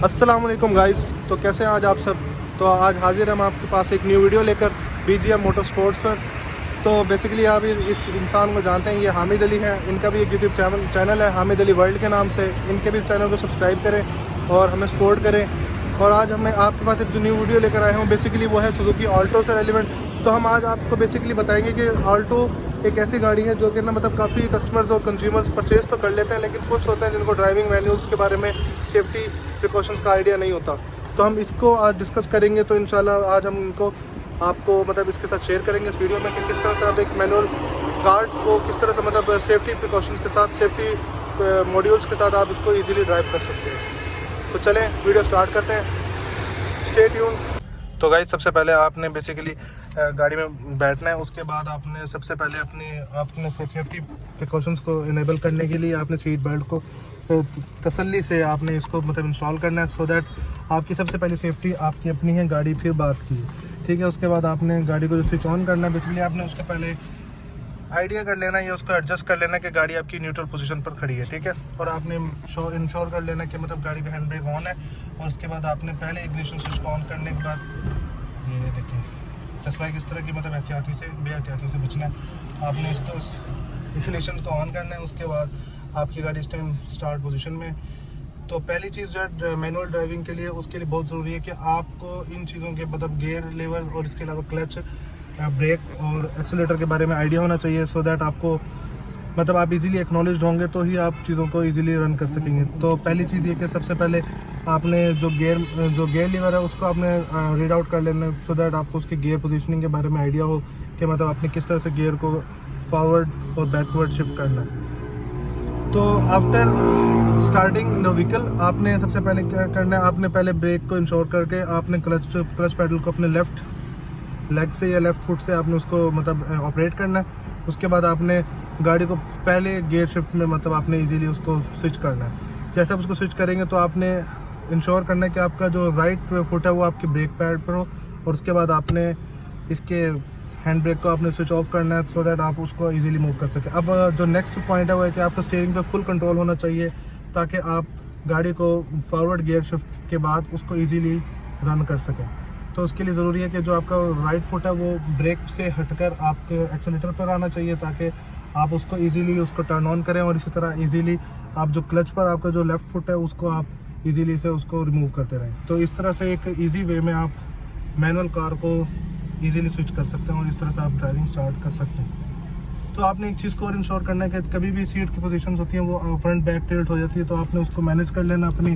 अस्सलाम वालेकुम गाइस। तो कैसे हैं आज आप सब। तो आज हाजिर हम आपके पास एक न्यू वीडियो लेकर BGM मोटर स्पोर्ट्स पर। तो बेसिकली आप इस इंसान को जानते हैं, ये हामिद अली हैं। इनका भी एक यूट्यूब चैनल है हामिद अली वर्ल्ड के नाम से। इनके भी चैनल को सब्सक्राइब करें और हमें सपोर्ट करें। और आज हमें आपके पास एक जो न्यू वीडियो लेकर आए हैं बेसिकली वो है सुजुकी ऑल्टो से रेलिवेंट। तो हम आज आपको बेसिकली बताएंगे कि ऑल्टो एक ऐसी गाड़ी है जो कि ना मतलब काफ़ी कस्टमर्स और कंज्यूमर्स परचेज़ तो कर लेते हैं, लेकिन कुछ होते हैं जिनको ड्राइविंग मैनुअल्स के बारे में, सेफ्टी प्रिकॉशंस का आइडिया नहीं होता। तो हम इसको आज डिस्कस करेंगे। तो इंशाल्लाह आज हम इनको आपको मतलब इसके साथ शेयर करेंगे इस वीडियो में कि किस तरह से आप एक मैनुअल कार को किस तरह से मतलब सेफ्टी प्रिकॉशंस के साथ, सेफ्टी मॉड्यूल्स के साथ आप इसको ईजिली ड्राइव कर सकते हैं। तो चलें वीडियो स्टार्ट करते हैं, स्टे ट्यून। तो गाइस सबसे पहले आपने बेसिकली गाड़ी में बैठना है। उसके बाद आपने सबसे पहले आपने सेफ्टी प्रिकॉशंस को इनेबल करने के लिए आपने सीट बेल्ट को तसल्ली से आपने इसको मतलब इंस्टॉल करना है, सो दैट आपकी सबसे पहली सेफ्टी आपकी अपनी है, गाड़ी फिर बात की, ठीक है। उसके बाद आपने गाड़ी को जो स्विच ऑन करना है, बेसिकली आपने उसके पहले आइडिया कर लेना या उसको एडजस्ट कर लेना कि गाड़ी आपकी न्यूट्रल पोजीशन पर खड़ी है, ठीक है। और आपने इंश्योर कर लेना कि मतलब गाड़ी का हैंड ब्रेक ऑन है। और उसके बाद आपने पहले इग्निशन स्विच को ऑन करने के बाद ये देखिए जस्ट लाइक इस तरह की मतलब एहतियाती से बेहतियाती से बचना है। आपने इसको इग्निशन को ऑन करना है। उसके बाद आपकी गाड़ी इस टाइम स्टार्ट पोजीशन में। तो पहली चीज़ जो है मैनुअल ड्राइविंग के लिए, उसके लिए बहुत ज़रूरी है कि आपको इन चीज़ों के मतलब गियर, लेवर और इसके अलावा क्लच, ब्रेक और एक्सीलेटर के बारे में आइडिया होना चाहिए, सो दैट आपको मतलब आप इजीली एक्नॉलेज्ड होंगे तो ही आप चीज़ों को इजीली रन कर सकेंगे। तो पहली चीज़ ये कि सबसे पहले आपने जो गियर लीवर है उसको आपने रीड आउट कर लेना है, सो दैट आपको उसके गियर पोजीशनिंग के बारे में आइडिया हो कि मतलब आपने किस तरह से गियर को फॉरवर्ड और बैकवर्ड शिफ्ट करना है। तो आफ्टर स्टार्टिंग द व्हीकल आपने सबसे पहले क्या करना है, आपने पहले ब्रेक को इंश्योर करके आपने क्लच पैडल को अपने लेफ़्ट लेग से या लेफ़्ट फुट से आपने उसको मतलब ऑपरेट करना है। उसके बाद आपने गाड़ी को पहले गियर शिफ्ट में मतलब आपने इजीली उसको स्विच करना है। जैसे आप उसको स्विच करेंगे तो आपने इंश्योर करना है कि आपका जो राइट फुट है वो आपके ब्रेक पैड पर हो। और उसके बाद आपने इसके हैंड ब्रेक को आपने स्विच ऑफ करना है, सो दैट आप उसको इजीली मूव कर सकें। अब जो नेक्स्ट पॉइंट है वो है कि आपका स्टीयरिंग पे फुल कंट्रोल होना चाहिए, ताकि आप गाड़ी को फॉरवर्ड गियर शिफ्ट के बाद उसको इजीली रन कर सकें। तो उसके लिए ज़रूरी है कि जो आपका राइट फुट है वो ब्रेक से हटकर आपके एक्सीलेटर पर आना चाहिए, ताकि आप उसको इजीली उसको टर्न ऑन करें। और इसी तरह इजीली आप जो क्लच पर आपका जो लेफ़्ट फुट है उसको आप इजीली से उसको रिमूव करते रहें। तो इस तरह से एक ईजी वे में आप मैनुअल कार को इजीली स्विच कर सकते हैं और इस तरह से आप ड्राइविंग स्टार्ट कर सकते हैं। तो आपने एक चीज़ को और इंश्योर करना है कि कभी भी सीट की पोजीशंस होती हैं वो फ्रंट बैक टिल्ट हो जाती है, तो आपने उसको मैनेज कर लेना अपनी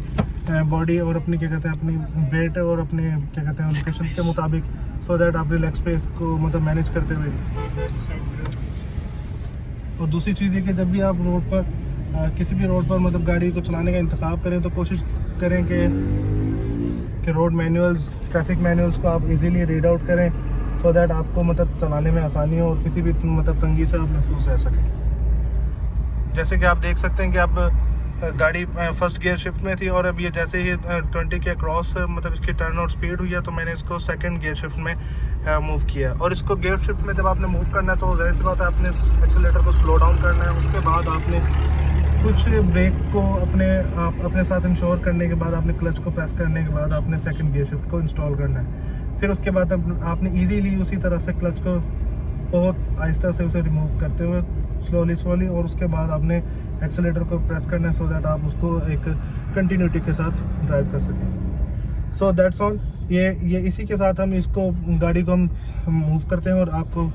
बॉडी और अपनी क्या कहते हैं अपनी वेट और अपने क्या कहते हैं लोकेशन के मुताबिक, सो दैट आप रिलैक्स स्पेस को मतलब मैनेज करते हुए। और दूसरी चीज़ ये कि जब भी आप रोड पर किसी भी रोड पर मतलब गाड़ी को चलाने का इंतखाब करें तो कोशिश करें कि रोड मैनुअल्स, ट्रैफिक मैनुअल्स को आप इजीली रीड आउट करें, सो दैट आपको मतलब चलाने में आसानी हो और किसी भी मतलब तंगी से आप महफूज रह सकें। जैसे कि आप देख सकते हैं कि आप गाड़ी फर्स्ट गियर शिफ्ट में थी और अब ये जैसे ही 20 के क्रॉस मतलब इसकी टर्न आउट स्पीड हुई है तो मैंने इसको सेकंड गियर शिफ्ट में मूव किया। और इसको गियर शिफ्ट में जब आपने मूव करना है तो ज़ाहिर सी बात है आपने एक्सीलेटर को स्लो डाउन करना है। उसके बाद आपने कुछ ब्रेक को अपने साथ इंश्योर करने के बाद आपने क्लच को प्रेस करने के बाद आपने सेकंड गियर शिफ्ट को इंस्टॉल करना है। फिर उसके बाद आपने इजीली उसी तरह से क्लच को बहुत आहिस्ता से उसे रिमूव करते हुए स्लोली और उसके बाद आपने एक्सीलेटर को प्रेस करना है, सो दैट आप उसको एक कंटिन्यूटी के साथ ड्राइव कर सकें। So that's all. ये इसी के साथ हम इसको गाड़ी को हम मूव करते हैं और आपको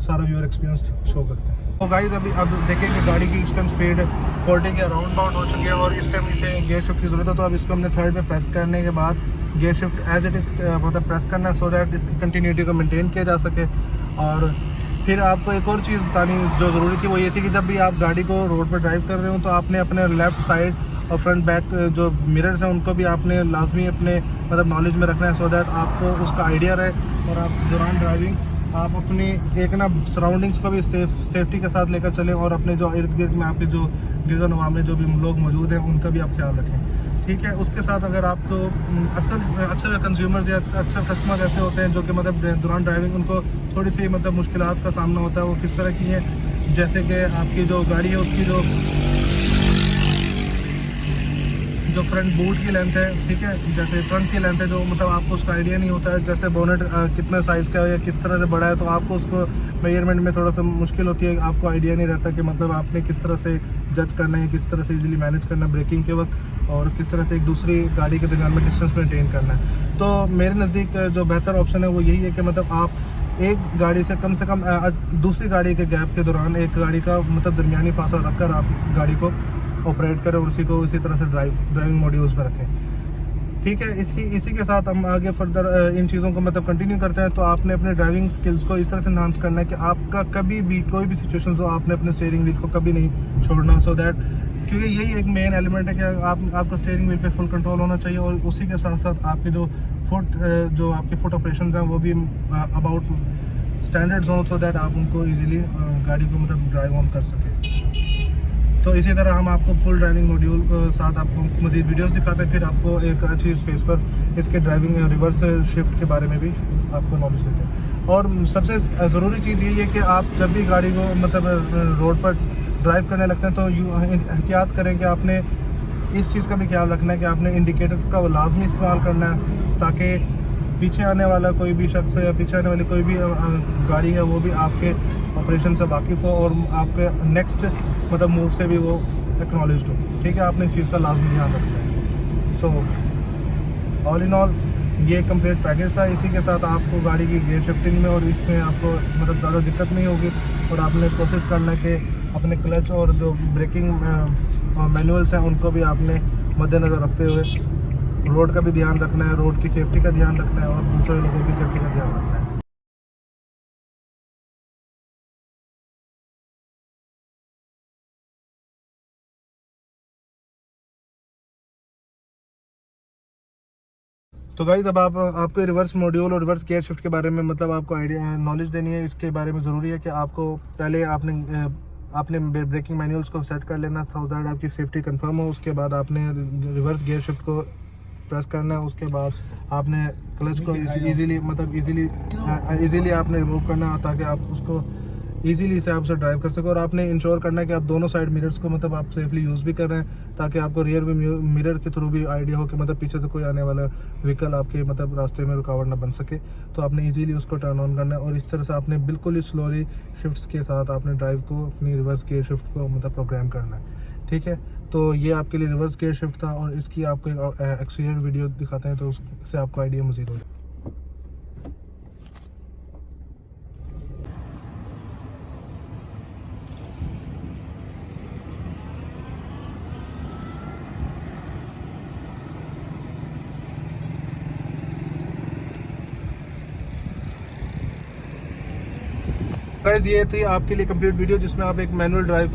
सारा व्यूअर एक्सपीरियंस शो करते हैं। तो गाइस अभी अब देखें कि गाड़ी की इस टाइम स्पीड 40 के अराउंड बाउंड हो चुकी है और इस टाइम इसे गियर शिफ्ट की ज़रूरत है। तो अब इसको हमने थर्ड पे प्रेस करने के बाद gear shift as it is मतलब प्रेस करना है, सो दैट इसकी कंटिन्यूटी को मेंटेन किया जा सके। और फिर आपको एक और चीज़ बतानी जो ज़रूरी थी वो ये थी कि जब भी आप गाड़ी को रोड पर ड्राइव कर रहे हो तो आपने अपने लेफ़्ट साइड और फ्रंट बैक जो मिरर्स हैं उनको भी आपने लाजमी अपने मतलब नॉलेज में रखना है, सो दैट आपको उसका आइडिया रहे और आप दौरान ड्राइविंग आप अपनी एक ना सराउंडिंग्स को भी सेफ्टी के साथ लेकर चलें और अपने जो इर्द गिर्द में आपके जो गिरदो नवा में जो भी लोग मौजूद हैं उनका भी आप ख्याल रखें, ठीक है। उसके साथ अगर आप तो अक्सर कंज्यूमर या अक्सर कस्टमर ऐसे होते हैं जो कि मतलब दौरान ड्राइविंग उनको थोड़ी सी मतलब मुश्किलात का सामना होता है। वो किस तरह की है, जैसे कि आपकी जो गाड़ी है उसकी जो फ्रंट बूट की लेंथ है, ठीक है, जैसे ट्रंक की लेंथ है, जो मतलब आपको उसका आइडिया नहीं होता है, जैसे बोनेट कितने साइज़ का है या किस तरह से बड़ा है, तो आपको उसको मेजरमेंट में थोड़ा सा मुश्किल होती है, आपको आइडिया नहीं रहता कि मतलब आपने किस तरह से जज करना है, किस तरह से इजीली मैनेज करना है ब्रेकिंग के वक्त, और किस तरह से एक दूसरी गाड़ी के दरमियान में डिस्टेंस मेंटेन करना है। तो मेरे नज़दीक जो बेहतर ऑप्शन है वो यही है कि मतलब आप एक गाड़ी से कम दूसरी गाड़ी के गैप के दौरान एक गाड़ी का मतलब दरमियानी फासला रखकर आप गाड़ी को ऑपरेट करें और उसी को इसी तरह से ड्राइविंग मॉड्यूल्स में रखें, ठीक है। इसी के साथ हम आगे फर्दर इन चीज़ों को मतलब कंटिन्यू करते हैं। तो आपने अपने ड्राइविंग स्किल्स को इस तरह से एनहांस करना है कि आपका कभी भी कोई भी सिचुएशन हो, आपने अपने स्टीयरिंग व्हील को कभी नहीं छोड़ना, सो दैट, क्योंकि यही एक मेन एलिमेंट है कि आपका स्टीयरिंग व्हील पे फुल कंट्रोल होना चाहिए, और उसी के साथ साथ आपके जो आपके फुट ऑपरेशन हैं वो भी अबाउट स्टैंडर्ड्स हों, सो दैट आप उनको ईजिली गाड़ी को मतलब ड्राइव ऑन कर सकें। तो इसी तरह हम आपको फुल ड्राइविंग मॉड्यूल के साथ आपको मज़ीद वीडियोस दिखाते हैं, फिर आपको एक अच्छी स्पेस पर इसके ड्राइविंग रिवर्स शिफ्ट के बारे में भी आपको नॉलेज देते हैं। और सबसे ज़रूरी चीज़ यही है कि आप जब भी गाड़ी को मतलब रोड पर ड्राइव करने लगते हैं तो एहतियात करें कि आपने इस चीज़ का भी ख्याल रखना है कि आपने इंडिकेटर्स का वो लाजमी इस्तेमाल करना है, ताकि पीछे आने वाला कोई भी शख्स या पीछे आने वाली कोई भी गाड़ी है वो भी आपके ऑपरेशन से वाकिफ़ हो और आपके नेक्स्ट मतलब मूव से भी वो एक्नॉलेज्ड हो, ठीक है। आपने इस चीज़ का लाजमी ध्यान रखना है। सो ऑल इन ऑल ये कंप्लीट पैकेज था। इसी के साथ आपको गाड़ी की गियर शिफ्टिंग में और इसमें आपको मतलब ज़्यादा दिक्कत नहीं होगी, और आपने कोशिश करना है कि अपने क्लच और जो ब्रेकिंग मैनुअल्स हैं उनको भी आपने मद्देनज़र रखते हुए रोड का भी ध्यान रखना है, रोड की सेफ्टी का ध्यान रखना है और दूसरे लोगों की सेफ्टी का ध्यान रखना है। तो गाइज़ अब आपको रिवर्स मॉड्यूल और रिवर्स गियर शिफ्ट के बारे में मतलब आपको आइडिया नॉलेज देनी है। इसके बारे में ज़रूरी है कि आपको पहले आपने ब्रेकिंग मैनुअल्स को सेट कर लेना, सो दैट आपकी सेफ्टी कंफर्म हो। उसके बाद आपने रिवर्स गियर शिफ्ट को प्रेस करना है, उसके बाद आपने क्लच को इजीली आपने रिमूव करना है ताकि आप उसको इजीली से आपसे ड्राइव कर सको। और आपने इंश्योर करना है कि आप दोनों साइड मिरर्स को मतलब आप सेफली यूज़ भी कर रहे हैं, ताकि आपको रियर व्यू मिरर के थ्रू भी आइडिया हो कि मतलब पीछे से कोई आने वाला व्हीकल आपके मतलब रास्ते में रुकावट ना बन सके। तो आपने इजीली उसको टर्न ऑन करना है, और इस तरह से आपने बिल्कुल ही स्लोली शिफ्ट्स के साथ आपने ड्राइव को अपनी रिवर्स गियर शिफ्ट को मतलब प्रोग्राम करना है, ठीक है। तो ये आपके लिए रिवर्स गियर शिफ्ट था, और इसकी आपको एक एक्सटीरियर वीडियो दिखाते हैं तो उससे आपको आइडिया मज़ीद हो जाए। गाइस ये थी आपके लिए कंप्लीट वीडियो, जिसमें आप एक मैनुअल ड्राइव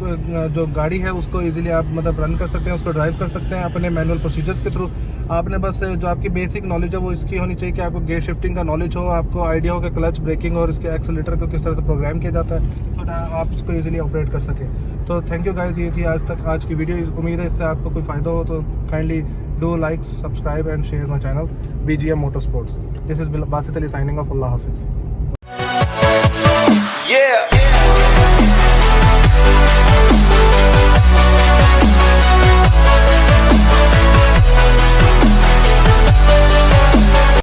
जो गाड़ी है उसको इजीली आप मतलब रन कर सकते हैं, उसको ड्राइव कर सकते हैं अपने मैनुअल प्रोसीजर्स के थ्रू। आपने बस जो आपकी बेसिक नॉलेज है वो इसकी होनी चाहिए कि आपको गियर शिफ्टिंग का नॉलेज हो, आपको आइडिया हो कि क्लच, ब्रेकिंग और इसके एक्सेलेरेटर को किस तरह से प्रोग्राम किया जाता है, तो आप उसको ईजिली ऑपरेट कर सकें। तो थैंक यू गाइस, ये थी आज की वीडियो। उम्मीद है इससे आपको कोई फ़ायदा हो, तो kindly do like, subscribe and share my channel BGM Motorsports। This is Basit Ali signing off. Allah हाफिज़।